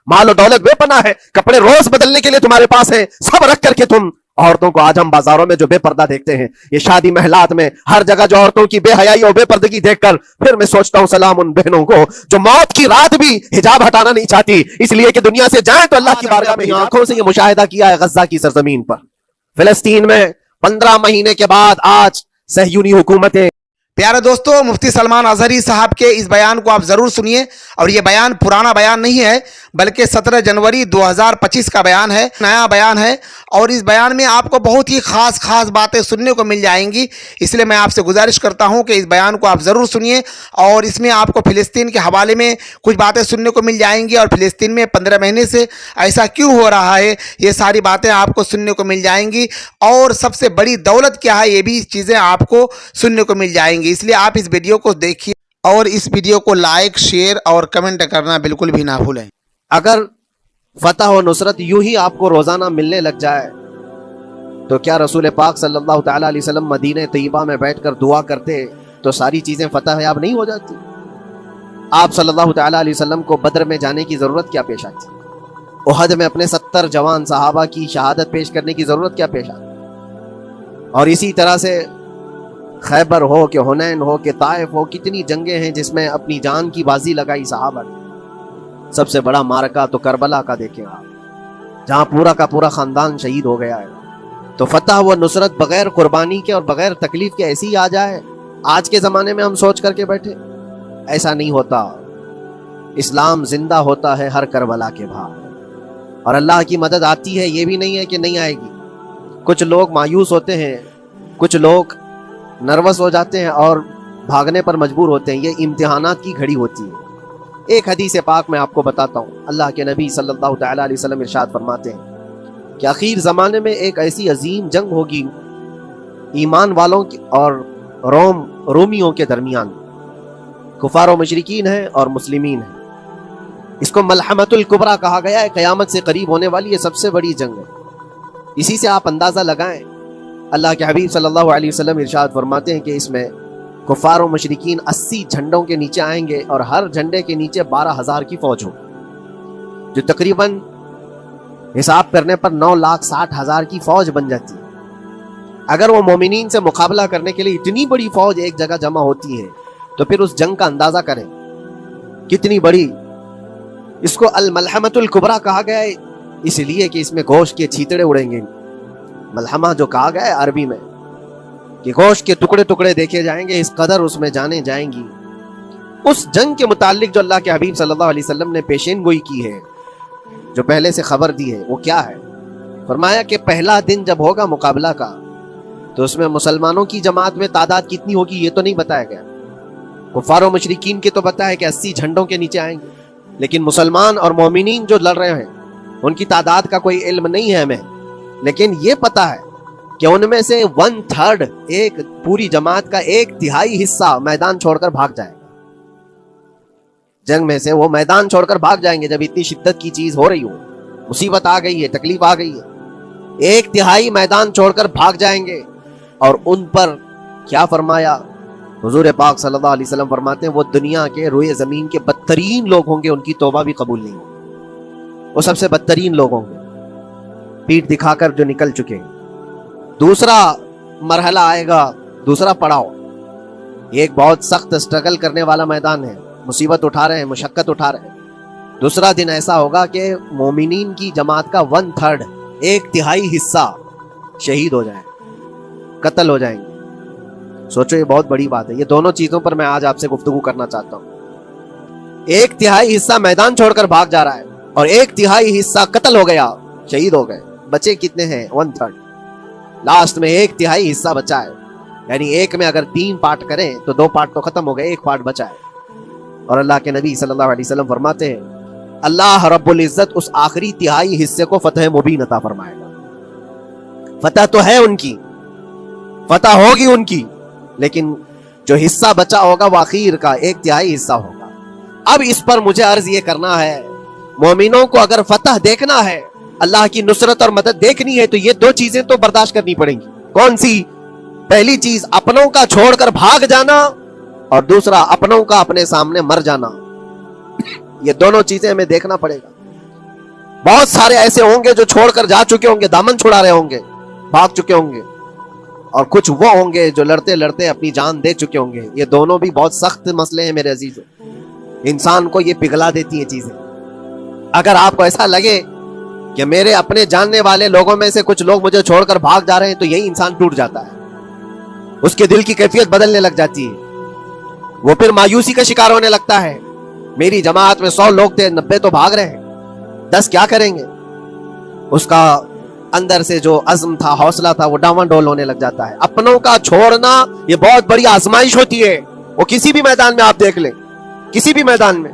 مال و دولت بے پناہ ہے, کپڑے روز بدلنے کے لیے تمہارے پاس ہیں, سب رکھ کر کے تم عورتوں کو, آج ہم بازاروں میں جو بے پردہ دیکھتے ہیں, یہ شادی محلات میں ہر جگہ جو عورتوں کی بے حیائی اور بے پردگی دیکھ کر پھر میں سوچتا ہوں سلام ان بہنوں کو جو موت کی رات بھی حجاب ہٹانا نہیں چاہتی, اس لیے کہ دنیا سے جائیں تو اللہ کی بارگاہ میں آنکھوں سے یہ مشاہدہ کیا ہے غزہ کی سرزمین پر, فلسطین میں 15 مہینے کے بعد آج صہیونی حکومتیں. پیارے دوستو, مفتی سلمان اظہری صاحب کے اس بیان کو آپ ضرور سنیے, اور یہ بیان پرانا بیان نہیں ہے بلکہ 17 جنوری 2025 کا بیان ہے, نیا بیان ہے, اور اس بیان میں آپ کو بہت ہی خاص باتیں سننے کو مل جائیں گی. اس لیے میں آپ سے گزارش کرتا ہوں کہ اس بیان کو آپ ضرور سنیے, اور اس میں آپ کو فلسطین کے حوالے میں کچھ باتیں سننے کو مل جائیں گی, اور فلسطین میں 15 مہینے سے ایسا کیوں ہو رہا ہے یہ ساری باتیں آپ کو سننے کو مل جائیں گی, اور سب سے بڑی دولت کیا ہے یہ بھی چیزیں آپ کو سننے کو مل جائیں گی. اس لیے آپ اس ویڈیو کو دیکھیے, اور اس ویڈیو کو لائک, شیئر اور کمنٹ کرنا بالکل بھی نہ بھولیں. اگر فتح و نصرت یوں ہی آپ کو روزانہ ملنے لگ جائے تو کیا رسول پاک صلی اللہ تعالیٰ علیہ وسلم مدینہ طیبہ میں بیٹھ کر دعا کرتے تو ساری چیزیں فتح یاب نہیں ہو جاتی؟ آپ صلی اللہ تعالیٰ علیہ وسلم کو بدر میں جانے کی ضرورت کیا پیش آتی؟ احد میں اپنے 70 جوان صحابہ کی شہادت پیش کرنے کی ضرورت کیا پیش آتی؟ اور اسی طرح سے خیبر ہو کہ حنین ہو کہ طائف ہو, کتنی جنگیں ہیں جس میں اپنی جان کی بازی لگائی صحابہ نے. سب سے بڑا معرکہ تو کربلا کا دیکھیں آپ, جہاں پورا کا پورا خاندان شہید ہو گیا ہے. تو فتح و نصرت بغیر قربانی کے اور بغیر تکلیف کے ایسی ہی آ جائے آج کے زمانے میں ہم سوچ کر کے بیٹھے؟ ایسا نہیں ہوتا. اسلام زندہ ہوتا ہے ہر کربلا کے بعد, اور اللہ کی مدد آتی ہے, یہ بھی نہیں ہے کہ نہیں آئے گی. کچھ لوگ مایوس ہوتے ہیں, کچھ لوگ نروس ہو جاتے ہیں اور بھاگنے پر مجبور ہوتے ہیں. یہ امتحانات کی گھڑی ہوتی ہے. ایک حدیث پاک میں آپ کو بتاتا ہوں. اللہ کے نبی صلی اللہ تعالیٰ علیہ وسلم ارشاد فرماتے ہیں کہ آخر زمانے میں ایک ایسی عظیم جنگ ہوگی ایمان والوں کی اور رومیوں کے درمیان. کفار و مشرکین ہیں اور مسلمین ہیں. اس کو ملحمۃ الکبریٰ کہا گیا ہے. قیامت سے قریب ہونے والی یہ سب سے بڑی جنگ ہے. اسی سے آپ اندازہ لگائیں. اللہ کے حبیب صلی اللہ علیہ وسلم ارشاد فرماتے ہیں کہ اس میں کفار و مشرکین 80 جھنڈوں کے نیچے آئیں گے, اور ہر جھنڈے کے نیچے 12,000 کی فوج ہو, جو تقریباً حساب کرنے پر 9,60,000 کی فوج بن جاتی ہے. اگر وہ مومنین سے مقابلہ کرنے کے لیے اتنی بڑی فوج ایک جگہ جمع ہوتی ہے تو پھر اس جنگ کا اندازہ کریں کتنی بڑی. اس کو الملحمۃ الکبریٰ کہا گیا ہے اس لیے کہ اس میں گوشت کے چھیتڑے اڑیں گے. ملحمہ جو کہا گیا ہے عربی میں کہ گوشت کے ٹکڑے ٹکڑے دیکھے جائیں گے, اس قدر اس میں جانے جائیں گی. اس جنگ کے متعلق جو اللہ کے حبیب صلی اللہ علیہ وسلم نے پیشین گوئی کی ہے, جو پہلے سے خبر دی ہے, وہ کیا ہے؟ فرمایا کہ پہلا دن جب ہوگا مقابلہ کا تو اس میں مسلمانوں کی جماعت میں تعداد کتنی ہوگی یہ تو نہیں بتایا گیا. کفار و مشرکین کے تو بتایا کہ 80 جھنڈوں کے نیچے آئیں گے, لیکن مسلمان اور مومنین جو لڑ رہے ہیں ان کی تعداد کا کوئی علم نہیں ہے ہمیں. لیکن یہ پتا ہے کہ ان میں سے 1/3 ایک پوری جماعت کا 1/3 حصہ میدان چھوڑ کر بھاگ جائے گا. جنگ میں سے وہ میدان چھوڑ کر بھاگ جائیں گے جب اتنی شدت کی چیز ہو رہی ہو, مصیبت آ گئی ہے, تکلیف آ گئی ہے. 1/3 میدان چھوڑ کر بھاگ جائیں گے. اور ان پر کیا فرمایا حضور پاک صلی اللہ علیہ وسلم؟ فرماتے ہیں وہ دنیا کے روئے زمین کے بدترین لوگ ہوں گے, ان کی توبہ بھی قبول نہیں ہوگی. وہ سب سے بدترین لوگ ہوں گے, پیٹ دکھا کر جو نکل چکے ہیں. دوسرا مرحلہ آئے گا, دوسرا پڑاؤ. یہ ایک بہت سخت سٹرگل کرنے والا میدان ہے, مصیبت اٹھا رہے ہیں, مشقت اٹھا رہے ہیں. دوسرا دن ایسا ہوگا کہ مومنین کی جماعت کا 1/3 1/3 حصہ شہید ہو جائیں, قتل ہو جائیں گے. سوچو یہ بہت بڑی بات ہے. یہ دونوں چیزوں پر میں آج آپ سے گفتگو کرنا چاہتا ہوں. 1/3 حصہ میدان چھوڑ کر بھاگ جا رہا ہے, اور 1/3 حصہ قتل ہو گیا, شہید ہو گئے. بچے کتنے ہیں؟ 1/3. لاسٹ میں 1/3 حصہ بچا ہے. یعنی ایک میں اگر 3 پارٹ کریں تو 2 پارٹ تو ختم ہو گئے, 1 پارٹ بچا ہے. اور اللہ کے نبی صلی اللہ علیہ وسلم فرماتے ہیں اللہ رب العزت اس آخری 1/3 حصے کو فتح مبین عطا فرمائے گا. فتح تو ہے ان کی, فتح ہوگی ان کی, لیکن جو حصہ بچا ہوگا وہ آخر کا 1/3 حصہ ہوگا. اب اس پر مجھے عرض یہ کرنا ہے, مومنوں کو اگر فتح دیکھنا ہے, اللہ کی نصرت اور مدد دیکھنی ہے, تو یہ 2 چیزیں تو برداشت کرنی پڑیں گی. کون سی؟ پہلی چیز اپنوں کا چھوڑ کر بھاگ جانا, اور دوسرا اپنوں کا اپنے سامنے مر جانا. یہ دونوں چیزیں ہمیں دیکھنا پڑے گا. بہت سارے ایسے ہوں گے جو چھوڑ کر جا چکے ہوں گے, دامن چھڑا رہے ہوں گے, بھاگ چکے ہوں گے, اور کچھ وہ ہوں گے جو لڑتے لڑتے اپنی جان دے چکے ہوں گے. یہ دونوں بھی بہت سخت مسئلے ہیں میرے عزیزو, انسان کو یہ پگھلا دیتی ہیں چیزیں. اگر آپ کو ایسا لگے کہ میرے اپنے جاننے والے لوگوں میں سے کچھ لوگ مجھے چھوڑ کر بھاگ جا رہے ہیں, تو یہی انسان ٹوٹ جاتا ہے, اس کے دل کی کیفیت بدلنے لگ جاتی ہے, وہ پھر مایوسی کا شکار ہونے لگتا ہے. میری جماعت میں 100 لوگ تھے, 90 تو بھاگ رہے ہیں, 10 کیا کریں گے؟ اس کا اندر سے جو عزم تھا, حوصلہ تھا, وہ ڈاواں ڈول ہونے لگ جاتا ہے. اپنوں کا چھوڑنا یہ بہت بڑی آزمائش ہوتی ہے. وہ کسی بھی میدان میں آپ دیکھ لیں, کسی بھی میدان میں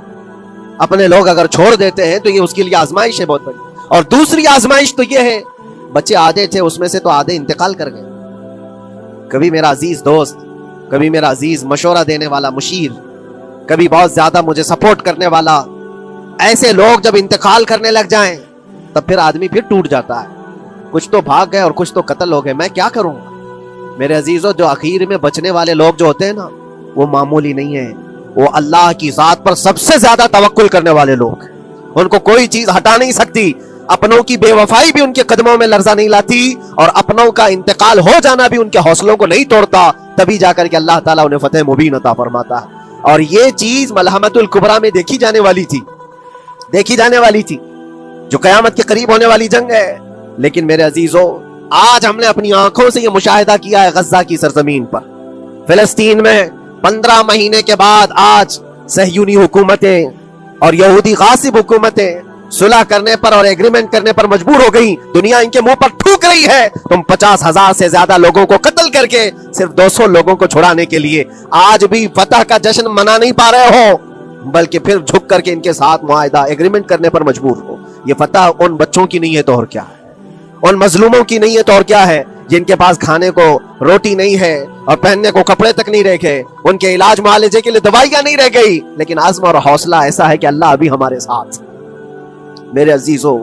اپنے لوگ اگر چھوڑ دیتے ہیں تو یہ اس کے لیے آزمائش ہے بہت بڑی. اور دوسری آزمائش تو یہ ہے, بچے آدھے تھے, اس میں سے تو آدھے انتقال کر گئے. کبھی میرا عزیز دوست, کبھی میرا عزیز مشورہ دینے والا مشیر, کبھی بہت زیادہ مجھے سپورٹ کرنے والا, ایسے لوگ جب انتقال کرنے لگ جائیں تب پھر آدمی پھر ٹوٹ جاتا ہے. کچھ تو بھاگ گئے اور کچھ تو قتل ہو گئے, میں کیا کروں گا؟ میرے عزیزوں, جو آخر میں بچنے والے لوگ جو ہوتے ہیں نا, وہ معمولی نہیں ہیں. وہ اللہ کی ذات پر سب سے زیادہ توکل کرنے والے لوگ ہیں. ان کو کوئی چیز ہٹا نہیں سکتی. اپنوں کی بے وفائی بھی ان کے قدموں میں لرزہ نہیں لاتی, اور اپنوں کا انتقال ہو جانا بھی ان کے حوصلوں کو نہیں توڑتا. تبھی جا کر کے اللہ تعالیٰ انہیں فتح مبین عطا فرماتا ہے. اور یہ چیز ملحمۃ الکبریٰ میں دیکھی جانے والی تھی, جو قیامت کے قریب ہونے والی جنگ ہے. لیکن میرے عزیزوں, آج ہم نے اپنی آنکھوں سے یہ مشاہدہ کیا ہے غزہ کی سرزمین پر, فلسطین میں 15 مہینے کے بعد آج صہیونی حکومتیں اور یہودی غاصب حکومتیں صلح کرنے پر اور ایگریمنٹ کرنے پر مجبور ہو گئی. دنیا ان کے منہ پر تھوک رہی ہے. تم 50,000 سے زیادہ لوگوں کو قتل کر کے صرف 200 لوگوں کو چھڑانے کے لیے آج بھی فتح کا جشن منا نہیں پا رہے ہو, بلکہ پھر جھک کر کے ان کے ساتھ معاہدہ ایگریمنٹ کرنے پر مجبور ہو. یہ فتح ان بچوں کی نہیں ہے تو اور کیا ہے, ان مظلوموں کی نہیں ہے تو اور کیا ہے, جن کے پاس کھانے کو روٹی نہیں ہے اور پہننے کو کپڑے تک نہیں رہ گئے, ان کے علاج معالجے کے لیے دوائیاں نہیں رہ گئی, لیکن عزم اور حوصلہ ایسا ہے کہ اللہ ابھی ہمارے ساتھ. میرے عزیزوں,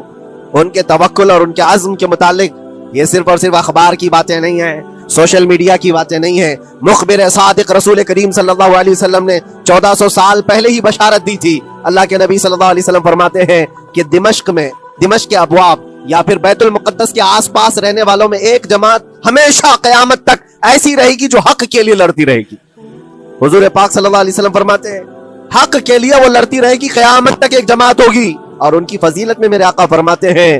ان کے توکل اور ان کے عزم کے متعلق یہ صرف اور صرف اخبار کی باتیں نہیں ہیں, سوشل میڈیا کی باتیں نہیں ہیں. مخبر صادق رسول کریم صلی اللہ علیہ وسلم نے 1400 سال پہلے ہی بشارت دی تھی. اللہ کے نبی صلی اللہ علیہ وسلم فرماتے ہیں کہ دمشق کے ابواب یا پھر بیت المقدس کے آس پاس رہنے والوں میں ایک جماعت ہمیشہ قیامت تک ایسی رہے گی جو حق کے لیے لڑتی رہے گی. حضور پاک صلی اللہ علیہ وسلم فرماتے ہیں حق کے لیے وہ لڑتی رہے گی, قیامت تک ایک جماعت ہوگی. اور ان کی فضیلت میں میرے آقا فرماتے ہیں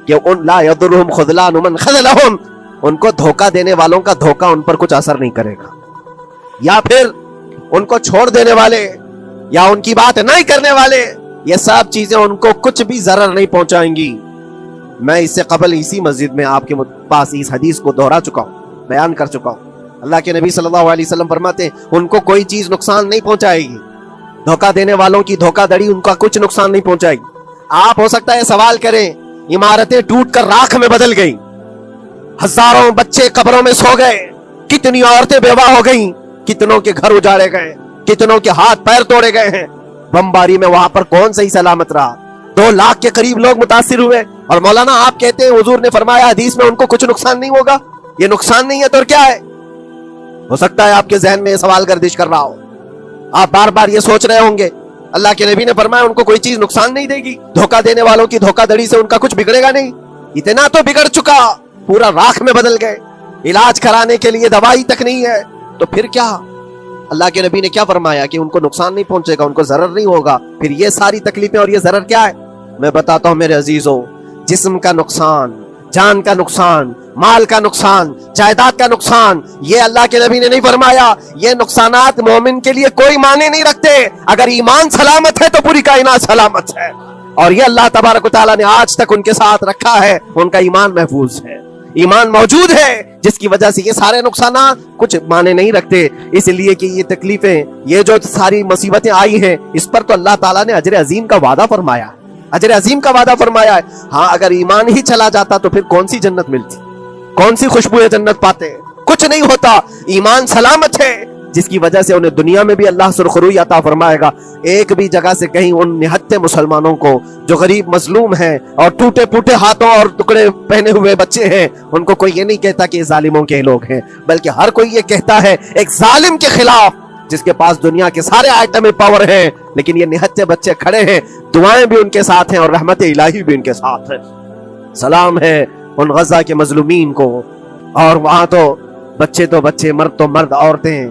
کہ ان لا یضرهم خذلان من خذلهم, ان کو دھوکہ دینے والوں کا دھوکہ ان پر کچھ اثر نہیں کرے گا, یا پھر ان کو چھوڑ دینے والے یا ان کی بات نہیں کرنے والے, یہ سب چیزیں ان کو کچھ بھی ضرر نہیں پہنچائیں گی. میں اس سے قبل اسی مسجد میں آپ کے پاس اس حدیث کو دہرا چکا ہوں, بیان کر چکا ہوں. اللہ کے نبی صلی اللہ علیہ وسلم فرماتے ہیں ان کو کوئی چیز نقصان نہیں پہنچائے گی, دھوکہ دینے والوں کی دھوکہ دڑی ان کا کچھ نقصان نہیں پہنچائے گی. آپ ہو سکتا ہے سوال کریں, عمارتیں ٹوٹ کر راکھ میں بدل گئیں, ہزاروں بچے قبروں میں سو گئے, کتنی عورتیں بیوہ ہو گئیں, کتنوں کے گھر اجاڑے گئے, کتنوں کے ہاتھ پیر توڑے گئے ہیں, بمباری میں وہاں پر کون صحیح سلامت رہا, 2 لاکھ کے قریب لوگ متاثر ہوئے, اور مولانا آپ کہتے ہیں حضور نے فرمایا حدیث میں ان کو کچھ نقصان نہیں ہوگا. یہ نقصان نہیں ہے تو کیا ہے؟ ہو سکتا ہے آپ کے ذہن میں یہ سوال گردش کر رہا ہو, آپ بار بار یہ سوچ رہے ہوں گے اللہ کے نبی نے فرمایا ان کو کوئی چیز نقصان نہیں دے گی, دھوکہ دینے والوں کی دھوکہ دڑی سے ان کا کچھ بگڑے گا نہیں. اتنا تو بگڑ چکا, پورا راکھ میں بدل گئے, علاج کرانے کے لیے دوائی تک نہیں ہے, تو پھر کیا؟ اللہ کے نبی نے کیا فرمایا کہ ان کو نقصان نہیں پہنچے گا, ان کو ضرر نہیں ہوگا. پھر یہ ساری تکلیفیں اور یہ ضرر کیا ہے؟ میں بتاتا ہوں میرے عزیزوں, جسم کا نقصان, جان کا نقصان, مال کا نقصان, جائیداد کا نقصان, یہ اللہ کے نبی نے نہیں فرمایا. یہ نقصانات مومن کے لیے کوئی معنی نہیں رکھتے. اگر ایمان سلامت ہے تو پوری کائنات سلامت ہے, اور یہ اللہ تبارک و تعالیٰ نے آج تک ان کے ساتھ رکھا ہے, ان کا ایمان محفوظ ہے, ایمان موجود ہے, جس کی وجہ سے یہ سارے نقصانات کچھ معنی نہیں رکھتے. اس لیے کہ یہ تکلیفیں, یہ جو ساری مصیبتیں آئی ہیں, اس پر تو اللہ تعالیٰ نے اجر عظیم کا وعدہ فرمایا, اجر عظیم کا وعدہ فرمایا ہے. ہاں اگر ایمان ہی چلا جاتا تو پھر کون سی جنت ملتی, کون سی خوشبو جنت پاتے, کچھ نہیں ہوتا. ایمان سلامت ہے, جس کی وجہ سے انہیں دنیا میں بھی اللہ سرخروئی عطا فرمائے گا. ایک بھی جگہ سے کہیں ان نہتے مسلمانوں کو جو غریب مظلوم ہیں اور ٹوٹے پھوٹے ہاتھوں اور ٹکڑے پہنے ہوئے بچے ہیں, ان کو کوئی یہ نہیں کہتا کہ یہ ظالموں کے لوگ ہیں, بلکہ ہر کوئی یہ کہتا ہے ایک ظالم کے خلاف جس کے پاس دنیا کے سارے آئٹم پاور ہیں، لیکن یہ نہتے بچے کھڑے ہیں، دعائیں بھی ان کے ساتھ ہیں اور رحمت الہی بھی ان کے ساتھ ہے۔ سلام ہے ان غزہ کے مظلومین کو، اور وہاں تو بچے، مرد تو مرد، عورتیں،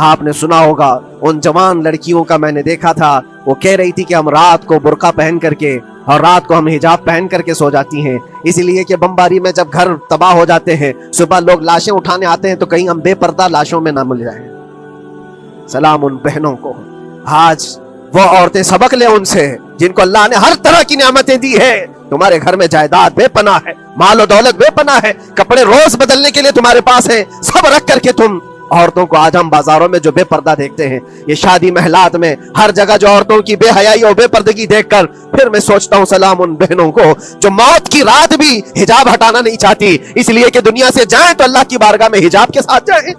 آپ نے سنا ہوگا ان جوان لڑکیوں کا میں نے دیکھا تھا، وہ کہہ رہی تھی کہ ہم رات کو برقع پہن کر کے اور رات کو ہم حجاب پہن کر کے سو جاتی ہیں، اس لیے کہ بمباری میں جب گھر تباہ ہو جاتے ہیں، صبح لوگ لاشیں اٹھانے آتے ہیں تو کہیں ہم بے پردہ لاشوں میں نہ مل جائیں۔ سلام ان بہنوں کو۔ آج وہ عورتیں سبق لیں ان سے جن کو اللہ نے ہر طرح کی نعمتیں دی ہے۔ تمہارے گھر میں جائیداد بے پناہ ہے، مال و دولت بے پناہ ہے، کپڑے روز بدلنے کے لیے تمہارے پاس ہیں، سب رکھ کر کے تم عورتوں کو آج ہم بازاروں میں جو بے پردہ دیکھتے ہیں، یہ شادی محلات میں ہر جگہ جو عورتوں کی بے حیائی اور بے پردگی دیکھ کر پھر میں سوچتا ہوں سلام ان بہنوں کو جو موت کی رات بھی حجاب ہٹانا نہیں چاہتی، اس لیے کہ دنیا سے جائیں تو اللہ کی بارگاہ میں حجاب کے ساتھ جائیں۔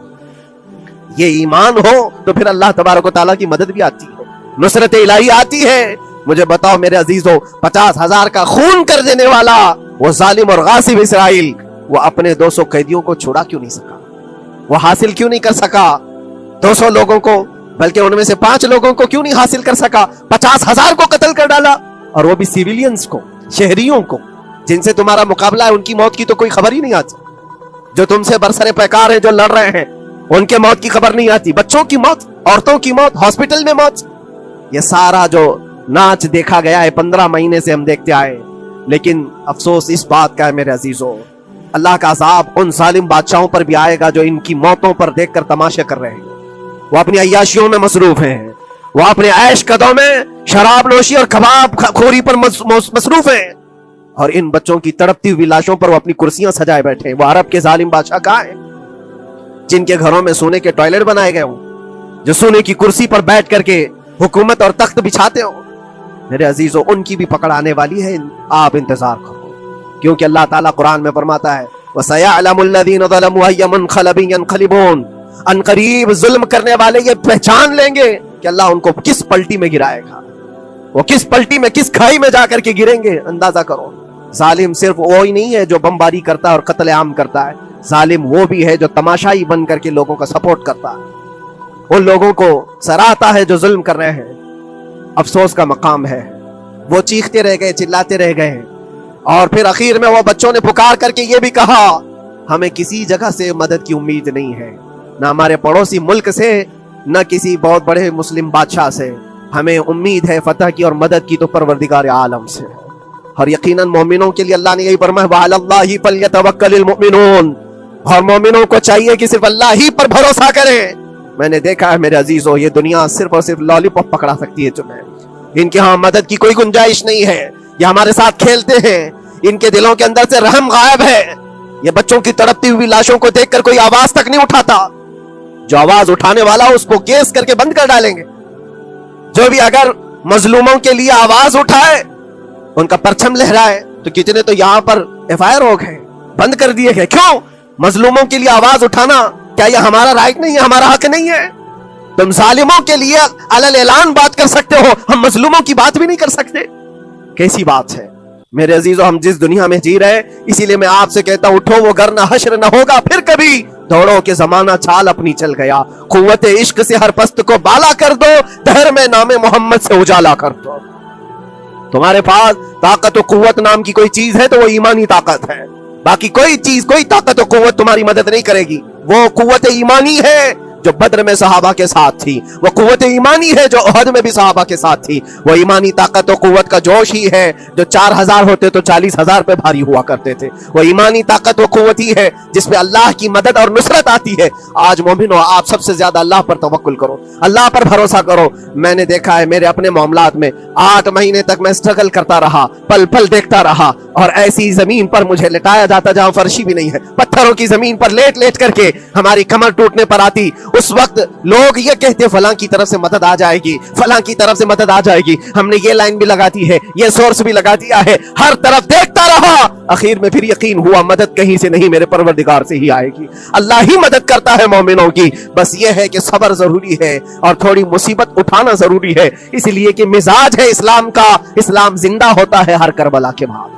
یہ ایمان ہو تو پھر اللہ تبارک و تعالیٰ کی مدد بھی آتی ہے، نصرت الہی آتی ہے۔ مجھے بتاؤ میرے عزیزو، 50,000 کا خون کر دینے والا وہ ظالم اور غاصب اسرائیل، وہ اپنے 200 قیدیوں کو چھڑا کیوں نہیں سکا؟ وہ حاصل کیوں نہیں کر سکا 200 لوگوں کو؟ بلکہ ان میں سے 5 لوگوں کو کیوں نہیں حاصل کر سکا؟ 50,000 کو قتل کر ڈالا، اور وہ بھی سیویلینز کو، شہریوں کو، جن سے تمہارا مقابلہ ہے، ان کی موت کی تو کوئی خبر ہی نہیں آتی۔ جو تم سے برسر پیکار ہیں، جو لڑ رہے ہیں، ان کے موت کی خبر نہیں آتی۔ بچوں کی موت، عورتوں کی موت، ہاسپٹل میں موت، یہ سارا جو ناچ دیکھا گیا ہے 15 مہینے سے ہم دیکھتے آئے، لیکن افسوس اس بات کا ہے میرے عزیزو، اللہ کا عذاب ان ظالم بادشاہوں پر بھی آئے گا جو ان کی موتوں پر دیکھ کر تماشے کر رہے ہیں۔ وہ اپنی عیاشیوں میں مصروف ہیں، وہ اپنے عیش قدوں میں شراب نوشی اور کباب خوری پر مصروف ہیں، اور ان بچوں کی تڑپتی ہوئی لاشوں پر وہ اپنی کرسیاں سجائے بیٹھے ہیں۔ وہ عرب کے ظالم بادشاہ کہاں ہیں جن کے گھروں میں سونے کے ٹوائلٹ بنائے گئے ہوں، جو سونے کی کرسی پر بیٹھ کر کے حکومت اور تخت بچھاتے ہوں؟ میرے عزیزو، ان کی بھی پکڑ آنے والی ہے، آپ انتظار کرو، کیونکہ اللہ تعالیٰ قرآن میں فرماتا ہے وَسَيَعْلَمُ الَّذِينَ ظَلَمُوا أَيَّ مُنقَلَبٍ يَنقَلِبُونَ، ان قریب ظلم کرنے والے یہ پہچان لیں گے کہ اللہ ان کو کس پلٹی میں گرائے گا، وہ کس پلٹی میں، کس کھائی میں جا کر کے گریں گے۔ اندازہ کرو، ظالم صرف وہی نہیں ہے جو بمباری کرتا ہے اور قتل عام کرتا ہے، ظالم وہ بھی ہے جو تماشائی بن کر کے لوگوں کا سپورٹ کرتا ہے، ان لوگوں کو سراہتا ہے جو ظلم کر رہے ہیں۔ افسوس کا مقام ہے، وہ چیختے رہ گئے، چلاتے رہ گئے، اور پھر اخیر میں وہ بچوں نے پکار کر کے یہ بھی کہا ہمیں کسی جگہ سے مدد کی امید نہیں ہے، نہ ہمارے پڑوسی ملک سے، نہ کسی بہت بڑے مسلم بادشاہ سے، ہمیں امید ہے فتح کی اور مدد کی تو پروردگار عالم سے۔ اور یقیناً مومنوں کے لیے اللہ نے یہی فرمایا وَعَلَى اللَّهِ فَلْيَتَوَكَّلِ الْمُؤْمِنُونَ، اور مومنوں کو چاہیے کہ صرف اللہ ہی پر بھروسہ کریں۔ میں نے دیکھا ہے میرے عزیزو، یہ دنیا صرف اور صرف لالی پاپ پکڑا سکتی ہے تمہیں، ان کے ہاں مدد کی کوئی گنجائش نہیں ہے، یہ ہمارے ساتھ کھیلتے ہیں، ان کے دلوں کے اندر سے رحم غائب ہے۔ یہ بچوں کی تڑپتی ہوئی لاشوں کو دیکھ کر کوئی آواز تک نہیں اٹھاتا، جو آواز اٹھانے والا اس کو گیس کر کے بند کر ڈالیں گے۔ جو بھی اگر مظلوموں کے لیے آواز اٹھائے، ان کا پرچم لہرائے، تو کتنے تو یہاں پر FIR ہو گئے، بند کر دیے گئے۔ کیوں؟ مظلوموں کے لیے آواز اٹھانا کیا یہ ہمارا رائٹ نہیں ہے، ہمارا حق نہیں ہے؟ تم ظالموں کے لیے علل اعلان بات کر سکتے ہو، ہم مظلوموں کی بات بھی نہیں کر سکتے؟ کیسی بات ہے میرے عزیزو؟ ہم جس دنیا میں جی رہے، اسی لیے میں آپ سے کہتا ہوں اٹھو، وہ گر نہ حشر نہ ہوگا پھر کبھی، دوڑو کہ زمانہ چال اپنی چل گیا، قوت عشق سے ہر پست کو بالا کر دو، دہر میں نام محمد سے اجالا کر دو۔ تمہارے پاس طاقت و قوت نام کی کوئی چیز ہے تو وہ ایمانی طاقت ہے، باقی کوئی چیز، کوئی طاقت و قوت تمہاری مدد نہیں کرے گی۔ وہ قوت ایمانی ہے جو بدر میں صحابہ کے ساتھ تھی، وہ قوت ایمانی ہے جو احد میں بھی صحابہ کے ساتھ تھی، وہ ایمانی طاقت و قوت کا جوش ہی ہے جو 4,000 ہوتے تو 40,000 پہ بھاری ہوا کرتے تھے، وہ ایمانی طاقت و قوت ہی ہے جس پہ اللہ کی مدد اور نصرت آتی ہے۔ آج مومنو، آپ سب سے زیادہ اللہ پر توکل کرو، اللہ پر بھروسہ کرو۔ میں نے دیکھا ہے میرے اپنے معاملات میں 8 مہینے تک میں اسٹرگل کرتا رہا، پل پل دیکھتا رہا، اور ایسی زمین پر مجھے لٹایا جاتا جہاں فرشی بھی نہیں ہے، پتھروں کی زمین پر لیٹ لیٹ کر کے ہماری کمر ٹوٹنے پر آتی۔ اس وقت لوگ یہ کہتے فلاں کی طرف سے مدد آ جائے گی، فلاں کی طرف سے مدد آ جائے گی، ہم نے یہ لائن بھی لگا دی ہے، یہ سورس بھی لگا دیا ہے، ہر طرف دیکھتا رہا، اخیر میں پھر یقین ہوا مدد کہیں سے نہیں، میرے پروردگار سے ہی آئے گی۔ اللہ ہی مدد کرتا ہے مومنوں کی، بس یہ ہے کہ صبر ضروری ہے اور تھوڑی مصیبت اٹھانا ضروری ہے، اس لیے کہ مزاج ہے اسلام کا، اسلام زندہ ہوتا ہے ہر کربلا کے بعد۔